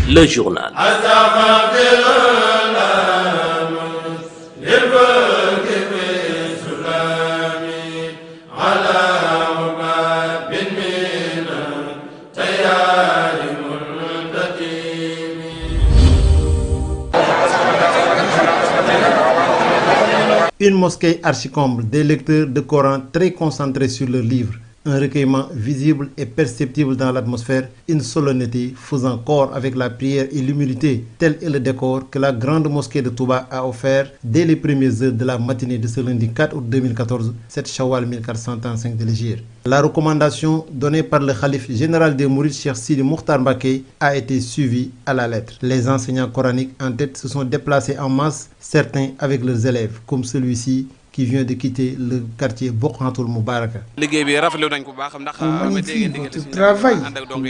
le journal. Une mosquée archicomble, des lecteurs de Coran très concentrés sur leurs livres, un recueillement visible et perceptible dans l'atmosphère, une solennité faisant corps avec la prière et l'humilité, tel est le décor que la grande mosquée de Touba a offert dès les premières heures de la matinée de ce lundi 4 août 2014, 7 Shawwal 1435 de l'Hégire. La recommandation donnée par le khalife général des Mourides, Cheikh Sidi Mokhtar Mbacké, a été suivie à la lettre. Les enseignants coraniques en tête se sont déplacés en masse, certains avec leurs élèves, comme celui-ci qui vient de quitter le quartier Bokhantoul Moubaraka. On magnifie votre travail.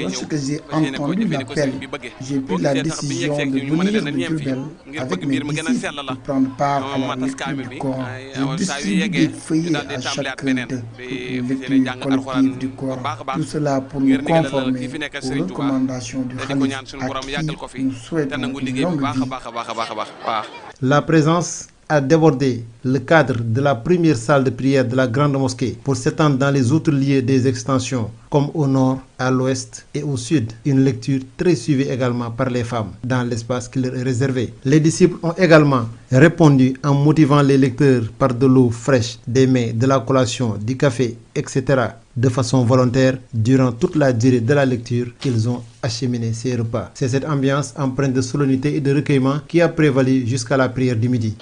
Lorsque j'ai entendu l'appel, j'ai pris la décision de venir de Diourbel avec mes disciples pour prendre part à la lecture du Coran. Je distribue des feuillets à chacun d'eux pour une lecture collective du Coran. Tout cela pour nous conformer aux recommandations du Khalife à qui nous souhaitons une longue vie. La présence a débordé le cadre de la première salle de prière de la grande mosquée pour s'étendre dans les autres lieux des extensions, comme au nord, à l'ouest et au sud. Une lecture très suivie également par les femmes dans l'espace qui leur est réservé. Les disciples ont également répondu en motivant les lecteurs par de l'eau fraîche, des mets, de la collation, du café, etc. de façon volontaire durant toute la durée de la lecture qu'ils ont acheminé ces repas. C'est cette ambiance empreinte de solennité et de recueillement qui a prévalu jusqu'à la prière du midi.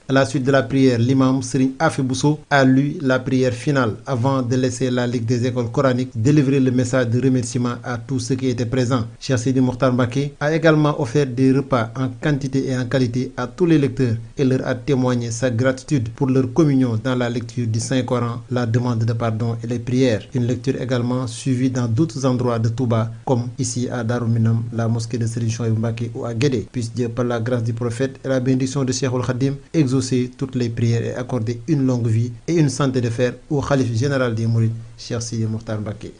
À la suite de la prière, l'imam Serigne Afé Bousso a lu la prière finale avant de laisser la Ligue des écoles coraniques délivrer le message de remerciement à tous ceux qui étaient présents. Cheikh Sidi Mokhtar Mbacké a également offert des repas en quantité et en qualité à tous les lecteurs et leur a témoigné sa gratitude pour leur communion dans la lecture du Saint-Coran, la demande de pardon et les prières. Une lecture également suivie dans d'autres endroits de Touba, comme ici à Darou Minam, la mosquée de Serigne Souhaïbou Mbacké ou à Guédé. Puisse Dieu, par la grâce du prophète et la bénédiction de Cheikhoul Khadim, exaucer toutes les prières et accorder une longue vie et une santé de fer au khalife général des Mourides, Cheikh Sidi Mokhtar Mbacké.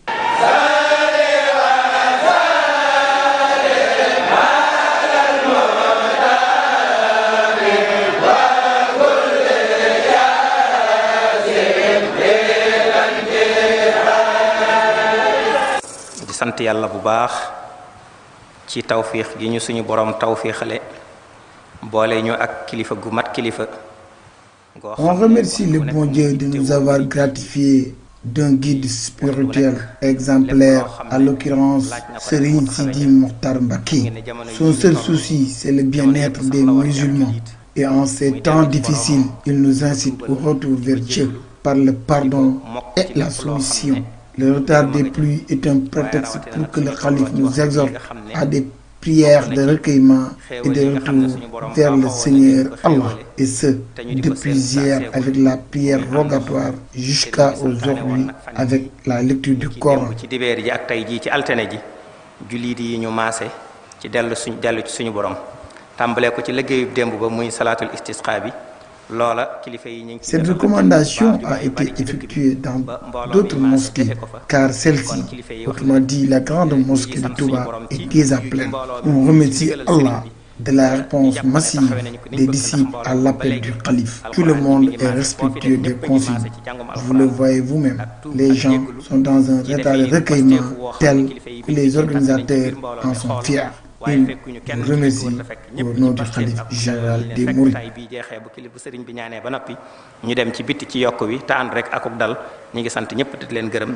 di sant yàlla bu baax ci tawfiix gi ñu suñu borom tawfiixale boole ñu ak kilifa gu mat kilifa. On remercie le bon Dieu de nous avoir gratifié d'un guide spirituel exemplaire, à l'occurrence Serigne Sidi Mokhtar Mbacké. Son seul souci, c'est le bien-être des musulmans. Et en ces temps difficiles, il nous incite au retour vers Dieu par le pardon et la soumission. Le retard des pluies est un prétexte pour que le khalife nous exhorte à des prières de recueillement et de retour vers le Seigneur Allah, et ce, depuis hier avec la prière rogatoire jusqu'à aujourd'hui avec la lecture du Coran. ci dibeer ji ak tey jii ci altine ji jullit yi ñu maase ci dellu ci suñu borom tàmbalee ko ci liggéeyub démb ba muy salaatul istisqa bi. Cette recommandation a été effectuée dans d'autres mosquées, car celle-ci, autrement dit la grande mosquée de Touba, est déjà pleine. On remercie Allah de la réponse massive des disciples à l'appel du calife. Tout le monde est respectueux des consignes. Vous le voyez vous-même, les gens sont dans un état de recueillement tel que les organisateurs en sont fiers. Il remercie au nom du khalife général des Mourides. bu sëriñ bi ñaanee ba noppi ñu dem ci bitti ci yokk wi te ànd rek akub dal ñi ngi sant ñëpp di leen gërëm.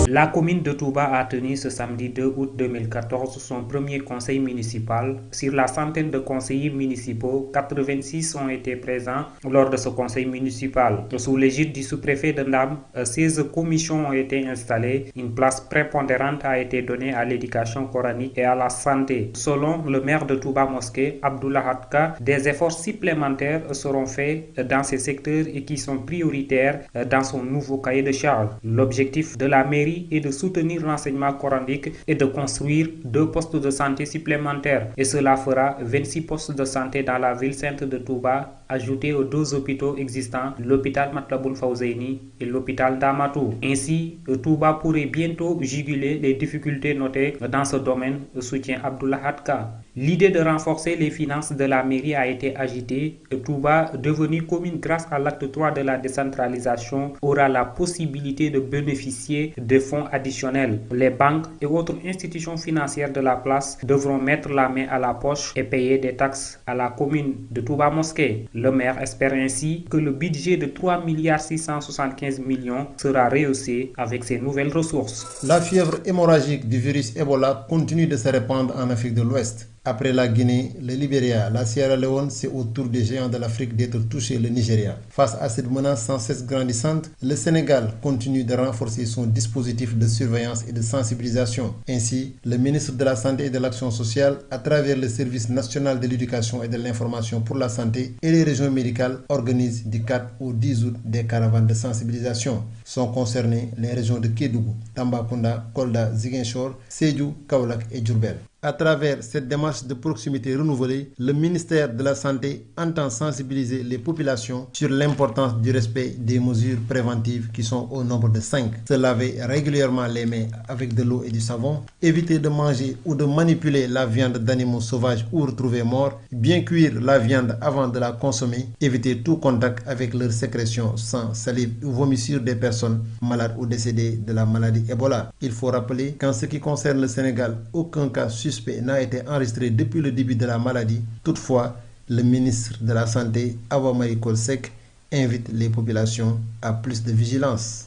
La commune de Touba a tenu ce samedi 2 août 2014 son premier conseil municipal. Sur la centaine de conseillers municipaux, 86 ont été présents lors de ce conseil municipal. Sous l'égide du sous-préfet de Ndam, 16 commissions ont été installées. Une place prépondérante a été donnée à l'éducation coranique et à la santé. Selon le maire de Touba Mosquée, Abdullah Hadka, des efforts supplémentaires seront faits dans ces secteurs et qui sont prioritaires dans son nouveau cahier de charges. L'objectif de la mairie mairie est de soutenir l'enseignement coranique et de construire 2 postes de santé supplémentaires. Et cela fera 26 postes de santé dans la ville sainte de Touba, ajoutés aux 2 hôpitaux existants, l'hôpital Matlaboul Fawzaini et l'hôpital Damatou. Ainsi, Touba pourrait bientôt juguler les difficultés notées dans ce domaine, soutient Abdullah Hadka. L'idée de renforcer les finances de la mairie a été agitée. Touba, devenue commune grâce à l'acte 3 de la décentralisation, aura la possibilité de bénéficier de fonds additionnels. Les banques et autres institutions financières de la place devront mettre la main à la poche et payer des taxes à la commune de Touba Mosquée. Le maire espère ainsi que le budget de 3 675 millions sera rehaussé avec ces nouvelles ressources. La fièvre hémorragique du virus Ebola continue de se répandre en Afrique de l'Ouest. Après la Guinée, le Libéria, la Sierra Leone, c'est au tour des géants de l'Afrique d'être touché le Nigeria. Face à cette menace sans cesse grandissante, le Sénégal continue de renforcer son dispositif de surveillance et de sensibilisation. Ainsi, le ministre de la Santé et de l'Action sociale, à travers le Service national de l'éducation et de l'information pour la santé et les régions médicales, organise du 4 au 10 août des caravanes de sensibilisation. Sont concernées les régions de Kédougou, Tambacounda, Kolda, Ziguinchor, Sédhiou, Kaolack et Diourbel. À travers cette démarche de proximité renouvelée, le ministère de la Santé entend sensibiliser les populations sur l'importance du respect des mesures préventives qui sont au nombre de 5. Se laver régulièrement les mains avec de l'eau et du savon, éviter de manger ou de manipuler la viande d'animaux sauvages ou retrouvés morts, bien cuire la viande avant de la consommer, éviter tout contact avec leurs sécrétions, sang, salive ou vomissure des personnes malades ou décédées de la maladie Ebola. Il faut rappeler qu'en ce qui concerne le Sénégal, aucun cas suspect n'a été enregistré depuis le début de la maladie. Toutefois, le ministre de la Santé, Awa Marie Coll Seck, invite les populations à plus de vigilance.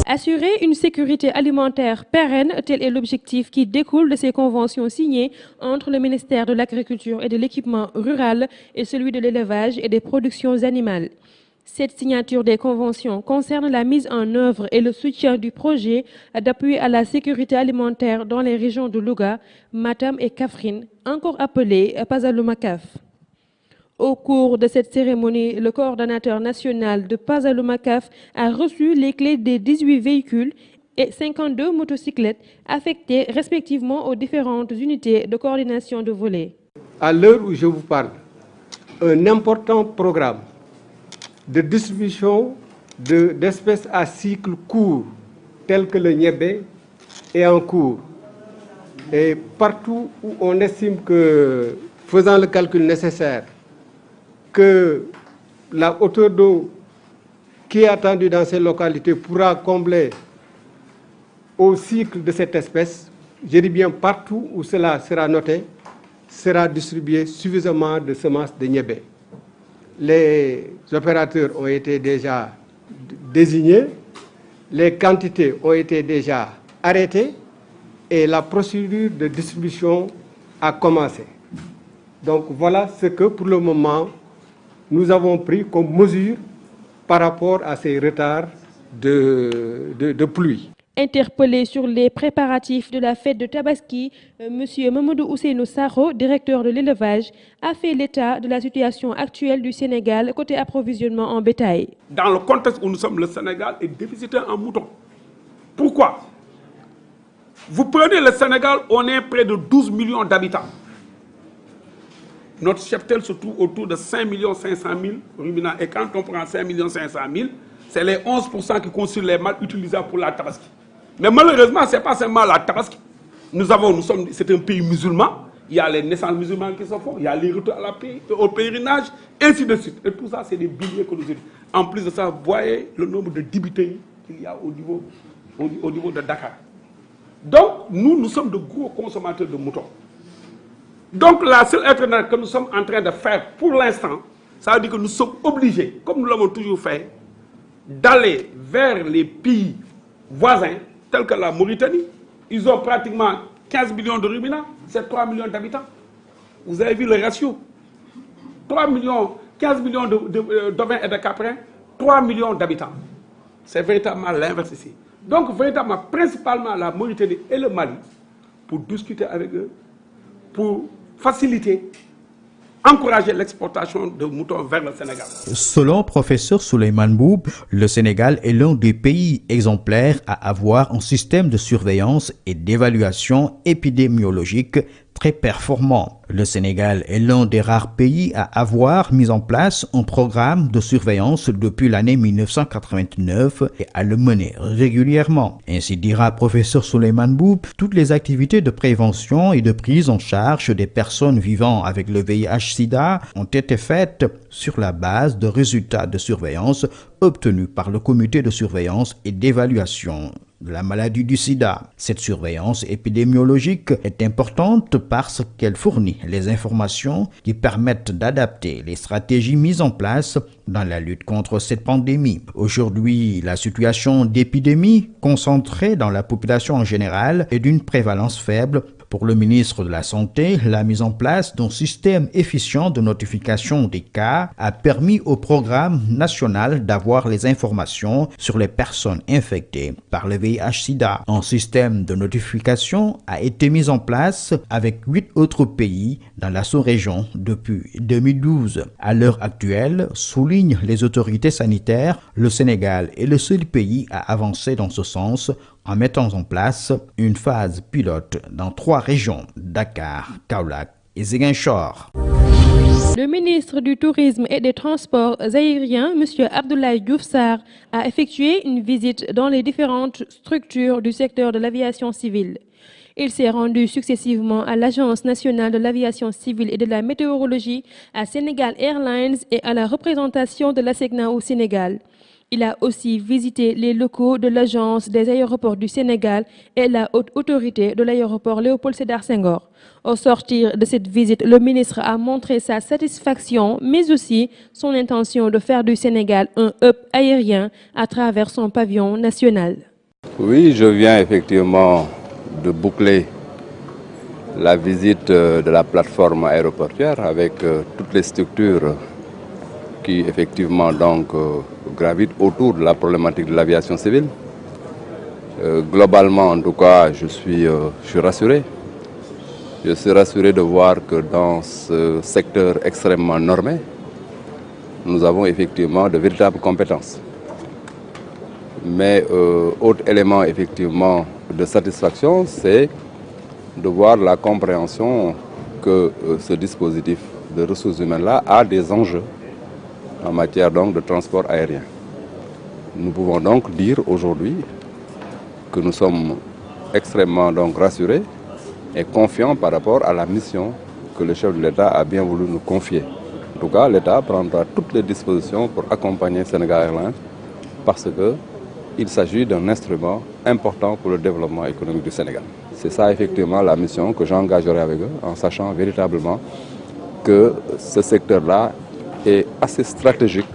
Assurer une sécurité alimentaire pérenne, tel est l'objectif qui découle de ces conventions signées entre le ministère de l'Agriculture et de l'Équipement rural et celui de l'élevage et des productions animales. Cette signature des conventions concerne la mise en œuvre et le soutien du projet d'appui à la sécurité alimentaire dans les régions de Louga, Matam et Kaffrine, encore appelé Pazalomakaf. Au cours de cette cérémonie, le coordonnateur national de Pazalomakaf a reçu les clés des 18 véhicules et 52 motocyclettes affectées respectivement aux différentes unités de coordination de volée. À l'heure où je vous parle, un important programme de distribution d'espèces à cycle court, telles que le niébé, est en cours. Et partout où on estime que, faisant le calcul nécessaire, que la hauteur d'eau qui est attendue dans ces localités pourra combler au cycle de cette espèce, je dis bien partout où cela sera noté, sera distribué suffisamment de semences de niébé. Les opérateurs ont été déjà désignés, les quantités ont été déjà arrêtées et la procédure de distribution a commencé. Donc voilà ce que pour le moment nous avons pris comme mesure par rapport à ces retards de pluie. Interpellé sur les préparatifs de la fête de Tabaski, M. Mamadou Ousseynou Sakho, directeur de l'élevage, a fait l'état de la situation actuelle du Sénégal côté approvisionnement en bétail. Dans le contexte où nous sommes, le Sénégal est déficitaire en moutons. Pourquoi? Vous prenez le Sénégal, on est près de 12 millions d'habitants. Notre cheptel se trouve autour de 5 500 000 ruminants. Et quand on prend 5 500 000, c'est les 11% qui constituent les mâles utilisables pour la Tabaski. Mais malheureusement, ce n'est pas seulement la Tabaski. C'est un pays musulman. Il y a les naissances musulmanes qui se font, il y a les retours au pèlerinage, ainsi de suite. Et tout ça, c'est des billets que nous utilisons. En plus de ça, vous voyez le nombre de débiteurs qu'il y a au niveau de Dakar. Donc, nous sommes de gros consommateurs de moutons. Donc, la seule alternative que nous sommes en train de faire pour l'instant, ça veut dire que nous sommes obligés, comme nous l'avons toujours fait, d'aller vers les pays voisins, tels que la Mauritanie. Ils ont pratiquement 15 millions de ruminants, c'est 3 millions d'habitants. Vous avez vu le ratio. 15 millions d'ovins et de caprins, 3 millions d'habitants. C'est véritablement l'inverse ici. Donc, véritablement, principalement la Mauritanie et le Mali, pour discuter avec eux, pour faciliter encourager l'exportation de moutons vers le Sénégal. Selon professeur Souleymane Boub, le Sénégal est l'un des pays exemplaires à avoir un système de surveillance et d'évaluation épidémiologique très performant. Le Sénégal est l'un des rares pays à avoir mis en place un programme de surveillance depuis l'année 1989 et à le mener régulièrement. Ainsi dira professeur Souleymane Boub, toutes les activités de prévention et de prise en charge des personnes vivant avec le VIH-Sida ont été faites sur la base de résultats de surveillance obtenus par le comité de surveillance et d'évaluation de la maladie du sida. Cette surveillance épidémiologique est importante parce qu'elle fournit les informations qui permettent d'adapter les stratégies mises en place dans la lutte contre cette pandémie. Aujourd'hui, la situation d'épidémie concentrée dans la population en général est d'une prévalence faible. Pour le ministre de la Santé, la mise en place d'un système efficient de notification des cas a permis au programme national d'avoir les informations sur les personnes infectées par le VIH-Sida. Un système de notification a été mis en place avec 8 autres pays dans la sous-région depuis 2012. À l'heure actuelle, soulignent les autorités sanitaires, le Sénégal est le seul pays à avancer dans ce sens en mettant en place une phase pilote dans 3 régions, Dakar, Kaolack et Ziguinchor. Le ministre du Tourisme et des Transports aériens, M. Abdoulaye Diouf Sarr, a effectué une visite dans les différentes structures du secteur de l'aviation civile. Il s'est rendu successivement à l'Agence nationale de l'aviation civile et de la météorologie, à Sénégal Airlines et à la représentation de l'ASECNA au Sénégal. Il a aussi visité les locaux de l'Agence des aéroports du Sénégal et la haute autorité de l'aéroport Léopold Sédar Senghor. Au sortir de cette visite, le ministre a montré sa satisfaction, mais aussi son intention de faire du Sénégal un hub aérien à travers son pavillon national. Oui, je viens effectivement de boucler la visite de la plateforme aéroportuaire avec toutes les structures qui effectivement donc gravitent autour de la problématique de l'aviation civile. Globalement, en tout cas, je suis rassuré. Je suis rassuré de voir que dans ce secteur extrêmement normé, nous avons effectivement de véritables compétences. Mais autre élément effectivement de satisfaction, c'est de voir la compréhension que ce dispositif de ressources humaines-là a des enjeux en matière donc de transport aérien. Nous pouvons donc dire aujourd'hui que nous sommes extrêmement donc rassurés et confiants par rapport à la mission que le chef de l'État a bien voulu nous confier. En tout cas, l'État prendra toutes les dispositions pour accompagner Sénégal Airlines parce qu'il s'agit d'un instrument important pour le développement économique du Sénégal. C'est ça effectivement la mission que j'engagerai avec eux en sachant véritablement que ce secteur-là est assez stratégique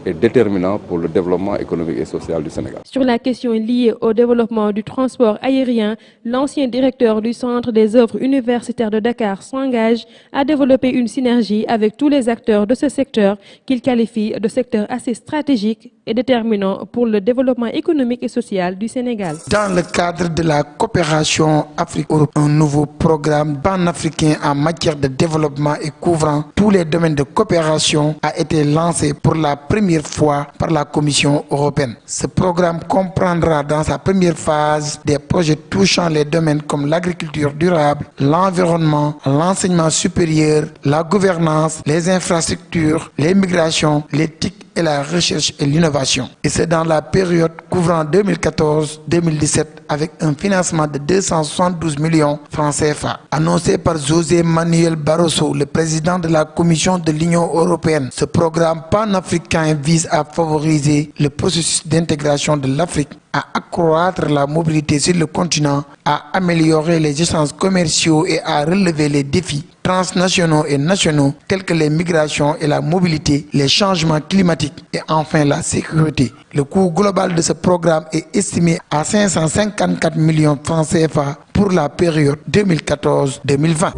et déterminant pour le développement économique et social du Sénégal. Sur la question liée au développement du transport aérien, l'ancien directeur du Centre des œuvres universitaires de Dakar s'engage à développer une synergie avec tous les acteurs de ce secteur qu'il qualifie de secteur assez stratégique et déterminant pour le développement économique et social du Sénégal. Dans le cadre de la coopération Afrique-Europe, un nouveau programme panafricain en matière de développement et couvrant tous les domaines de coopération a été lancé pour la première fois par la Commission européenne. Ce programme comprendra dans sa première phase des projets touchant les domaines comme l'agriculture durable, l'environnement, l'enseignement supérieur, la gouvernance, les infrastructures, les migrations, l'éthique et la recherche et l'innovation. Et c'est dans la période couvrant 2014-2017 avec un financement de 272 millions francs CFA. Annoncé par José Manuel Barroso, le président de la Commission de l'Union européenne, ce programme panafricain vise à favoriser le processus d'intégration de l'Afrique, à accroître la mobilité sur le continent, à améliorer les échanges commerciaux et à relever les défis transnationaux et nationaux tels que les migrations et la mobilité, les changements climatiques et enfin la sécurité. Le coût global de ce programme est estimé à 554 millions de francs CFA pour la période 2014-2020.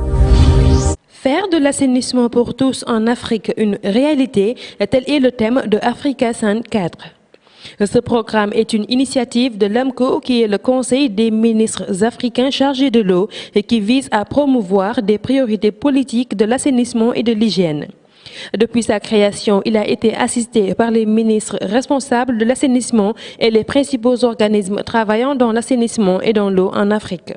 Faire de l'assainissement pour tous en Afrique une réalité, tel est le thème de Africa Sun 4. Ce programme est une initiative de l'AMCO, qui est le Conseil des ministres africains chargés de l'eau et qui vise à promouvoir des priorités politiques de l'assainissement et de l'hygiène. Depuis sa création, il a été assisté par les ministres responsables de l'assainissement et les principaux organismes travaillant dans l'assainissement et dans l'eau en Afrique.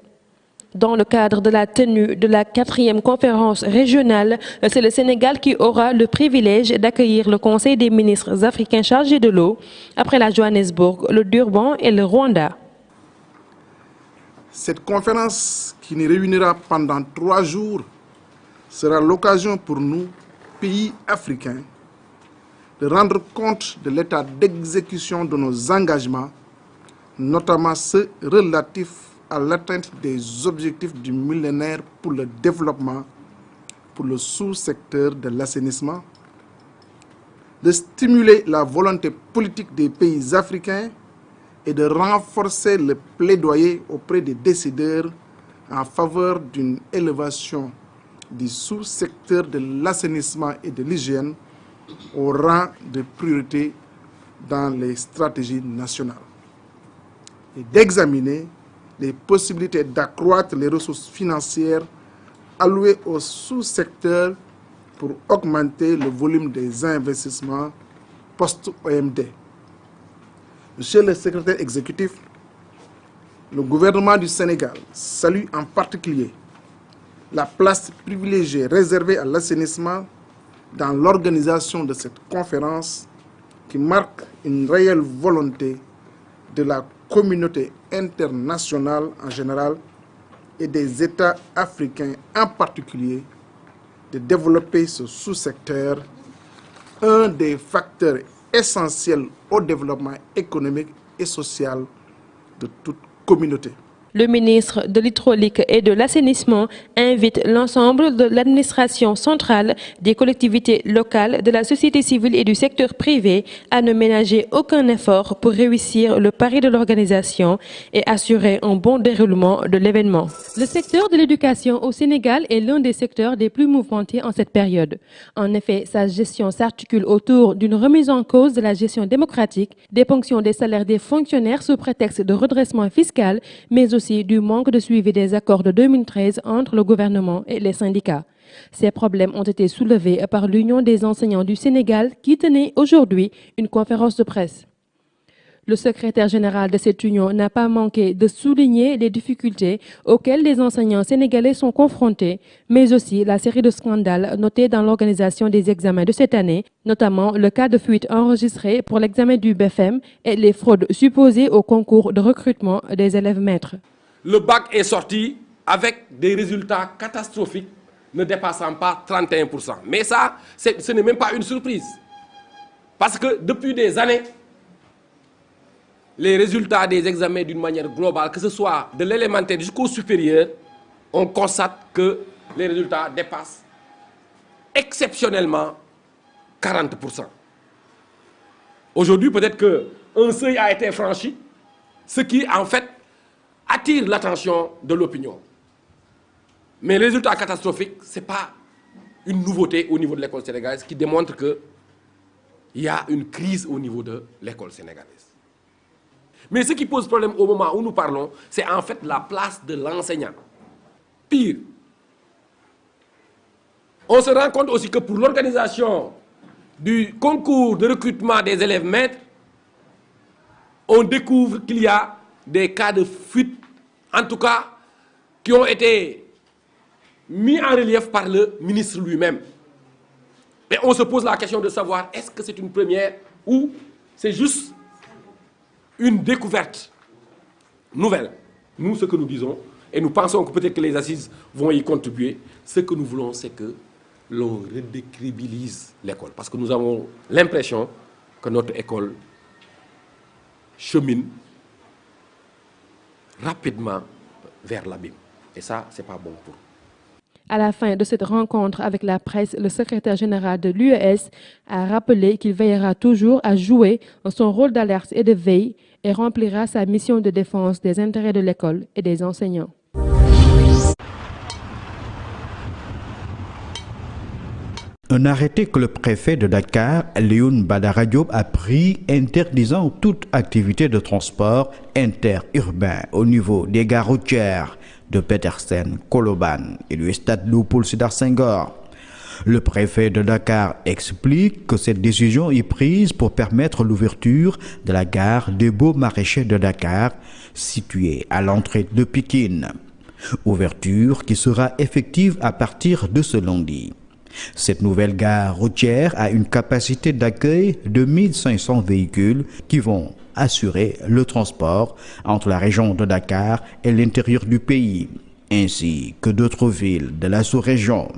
Dans le cadre de la tenue de la 4e conférence régionale, c'est le Sénégal qui aura le privilège d'accueillir le Conseil des ministres africains chargés de l'eau, après la Johannesburg, le Durban et le Rwanda. Cette conférence qui nous réunira pendant 3 jours sera l'occasion pour nous, pays africains, de rendre compte de l'état d'exécution de nos engagements, notamment ceux relatifs à l'atteinte des objectifs du millénaire pour le développement, pour le sous-secteur de l'assainissement, de stimuler la volonté politique des pays africains et de renforcer le plaidoyer auprès des décideurs en faveur d'une élévation du sous-secteur de l'assainissement et de l'hygiène au rang de priorité dans les stratégies nationales, et d'examiner les possibilités d'accroître les ressources financières allouées au sous-secteur pour augmenter le volume des investissements post-OMD. Monsieur le secrétaire exécutif, le gouvernement du Sénégal salue en particulier la place privilégiée réservée à l'assainissement dans l'organisation de cette conférence qui marque une réelle volonté de la communauté internationale en général et des États africains en particulier de développer ce sous-secteur, un des facteurs essentiels au développement économique et social de toute communauté. Le ministre de l'Hydraulique et de l'Assainissement invite l'ensemble de l'administration centrale, des collectivités locales, de la société civile et du secteur privé à ne ménager aucun effort pour réussir le pari de l'organisation et assurer un bon déroulement de l'événement. Le secteur de l'éducation au Sénégal est l'un des secteurs des plus mouvementés en cette période. En effet, sa gestion s'articule autour d'une remise en cause de la gestion démocratique, des ponctions des salaires des fonctionnaires sous prétexte de redressement fiscal, mais aussi du manque de suivi des accords de 2013 entre le gouvernement et les syndicats. Ces problèmes ont été soulevés par l'Union des enseignants du Sénégal qui tenait aujourd'hui une conférence de presse. Le secrétaire général de cette union n'a pas manqué de souligner les difficultés auxquelles les enseignants sénégalais sont confrontés, mais aussi la série de scandales notés dans l'organisation des examens de cette année, notamment le cas de fuite enregistré pour l'examen du BFM et les fraudes supposées au concours de recrutement des élèves maîtres. Le bac est sorti avec des résultats catastrophiques ne dépassant pas 31%. Mais ça, ce n'est même pas une surprise. Parce que depuis des années, les résultats des examens d'une manière globale, que ce soit de l'élémentaire jusqu'au supérieur, on constate que les résultats dépassent exceptionnellement 40%. Aujourd'hui, peut-être qu'un seuil a été franchi, ce qui en fait attire l'attention de l'opinion. Mais les résultats catastrophiques, ce n'est pas une nouveauté au niveau de l'école sénégalaise qui démontre qu'il y a une crise au niveau de l'école sénégalaise. Mais ce qui pose problème au moment où nous parlons, c'est en fait la place de l'enseignant. Pire, on se rend compte aussi que pour l'organisation du concours de recrutement des élèves maîtres, on découvre qu'il y a des cas de fuite, en tout cas, qui ont été mis en relief par le ministre lui-même. Et on se pose la question de savoir, est-ce que c'est une première ou c'est juste une découverte nouvelle? Nous, ce que nous disons, et nous pensons que peut-être que les assises vont y contribuer, ce que nous voulons, c'est que l'on redécrédibilise l'école. Parce que nous avons l'impression que notre école chemine rapidement vers l'abîme. Et ça, ce n'est pas bon pour nous. À la fin de cette rencontre avec la presse, le secrétaire général de l'UES a rappelé qu'il veillera toujours à jouer son rôle d'alerte et de veille et remplira sa mission de défense des intérêts de l'école et des enseignants. Un arrêté que le préfet de Dakar, Alioune Badara Diop, a pris interdisant toute activité de transport interurbain au niveau des gares routières de Petersen, Colobane et du stade Léopold Sédar Senghor. Le préfet de Dakar explique que cette décision est prise pour permettre l'ouverture de la gare des Beaux Maraîchers de Dakar, située à l'entrée de Pikine. Ouverture qui sera effective à partir de ce lundi. Cette nouvelle gare routière a une capacité d'accueil de 1500 véhicules qui vont assurer le transport entre la région de Dakar et l'intérieur du pays, ainsi que d'autres villes de la sous-région.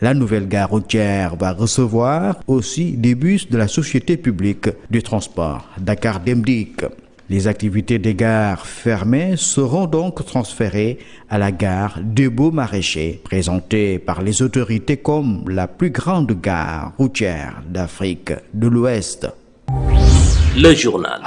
La nouvelle gare routière va recevoir aussi des bus de la Société publique du transport Dakar Demdik. Les activités des gares fermées seront donc transférées à la gare des Beaux Maraîchers, présentée par les autorités comme la plus grande gare routière d'Afrique de l'Ouest. Le journal.